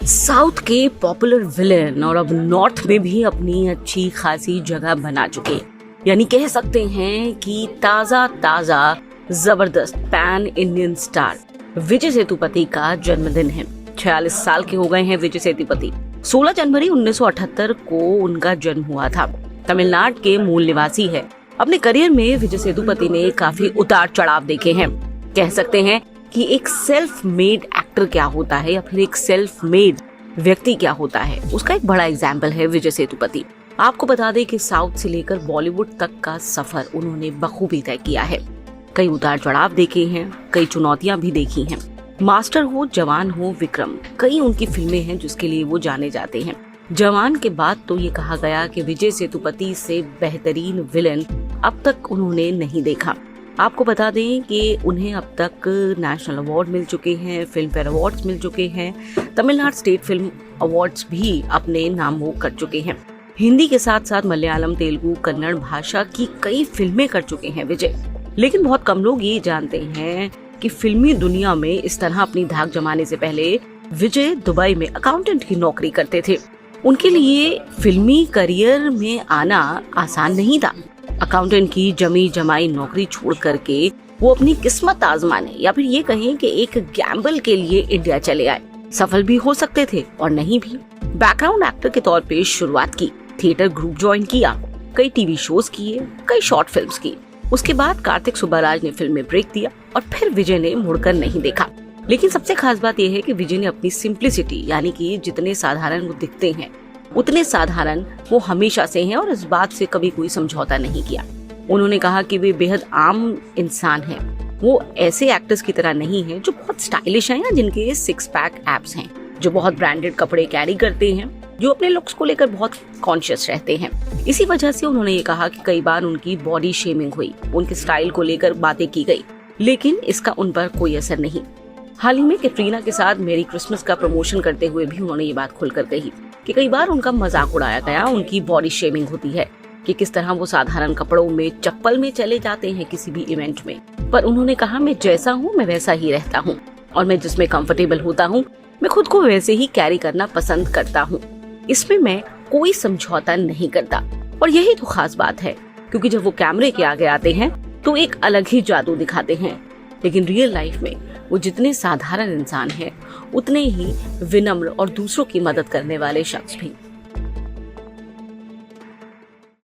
South के popular villain और अब नॉर्थ में भी अपनी अच्छी खासी जगह बना चुके, यानी कह सकते हैं कि ताजा ताजा जबरदस्त pan Indian star Vijay Sethupathi का जन्मदिन है। 46 साल के हो गए हैं विजय सेतुपति। 16 जनवरी 1978 को उनका जन्म हुआ था। तमिलनाडु के मूल निवासी है। अपने करियर में विजय सेतुपति ने काफी उतार चढ़ाव देखे हैं। कह सकते हैं कि एक सेल्फ मेड एक्टर क्या होता है या फिर एक सेल्फ मेड व्यक्ति क्या होता है, उसका एक बड़ा एग्जाम्पल है विजय सेतुपति। आपको बता दें कि साउथ से लेकर बॉलीवुड तक का सफर उन्होंने बखूबी तय किया है। कई उतार चढ़ाव देखे हैं, कई चुनौतियां भी देखी हैं। मास्टर हो, जवान हो, विक्रम, कई उनकी फिल्में हैं जिसके लिए वो जाने जाते हैं। जवान के बाद तो ये कहा गया कि विजय सेतुपति से बेहतरीन विलेन अब तक उन्होंने नहीं देखा। आपको बता दें कि उन्हें अब तक नेशनल अवार्ड मिल चुके हैं, फिल्म फेयर अवार्ड्स मिल चुके हैं, तमिलनाडु स्टेट फिल्म अवार्ड्स भी अपने नाम कर चुके हैं। हिंदी के साथ साथ मलयालम, तेलुगु, कन्नड़ भाषा की कई फिल्में कर चुके हैं विजय। लेकिन बहुत कम लोग ये जानते हैं कि फिल्मी दुनिया में इस तरह अपनी धाक जमाने से पहले विजय दुबई में अकाउंटेंट की नौकरी करते थे। उनके लिए फिल्मी करियर में आना आसान नहीं था। अकाउंटेंट की जमी जमाई नौकरी छोड़ करके वो अपनी किस्मत आजमाने या फिर ये कहें कि एक गैम्बल के लिए इंडिया चले आए। सफल भी हो सकते थे और नहीं भी। बैकग्राउंड एक्टर के तौर पे शुरुआत की, थिएटर ग्रुप ज्वाइन किया, कई टीवी शोज किए, कई शॉर्ट फिल्म्स की। उसके बाद कार्तिक सुब्बाराज ने फिल्म में ब्रेक दिया और फिर विजय ने मुड़कर नहीं देखा। लेकिन सबसे खास बात यह है कि विजय ने अपनी सिंप्लिसिटी, यानी कि जितने साधारण वो दिखते हैं उतने साधारण वो हमेशा से हैं और इस बात से कभी कोई समझौता नहीं किया। उन्होंने कहा कि वे बेहद आम इंसान हैं। वो ऐसे एक्टर्स की तरह नहीं हैं जो बहुत स्टाइलिश हैं या जिनके 6 पैक एब्स हैं, जो बहुत ब्रांडेड कपड़े कैरी करते हैं, जो अपने लुक्स को लेकर बहुत कॉन्शियस रहते हैं। इसी वजह से उन्होंने ये कहा कि कई बार उनकी बॉडी शेमिंग हुई, उनके स्टाइल को लेकर बातें की गई, लेकिन इसका उन पर कोई असर नहीं। हाल ही में कैटरीना के साथ मेरी क्रिसमस का प्रमोशन करते हुए भी उन्होंने ये बात खुलकर कही कि कई बार उनका मजाक उड़ाया गया, उनकी बॉडी शेमिंग होती है कि किस तरह वो साधारण कपड़ों में, चप्पल में चले जाते हैं किसी भी इवेंट में। पर उन्होंने कहा, मैं जैसा हूँ मैं वैसा ही रहता हूँ और मैं जिसमें कंफर्टेबल होता हूँ मैं खुद को वैसे ही कैरी करना पसंद करता हूँ। इसमें मैं कोई समझौता नहीं करता। और यही तो खास बात है, क्योंकि जब वो कैमरे के आगे आते हैं तो एक अलग ही जादू दिखाते हैं। लेकिन रियल लाइफ में वो जितने साधारण इंसान हैं उतने ही विनम्र और दूसरों की मदद करने वाले शख्स भी।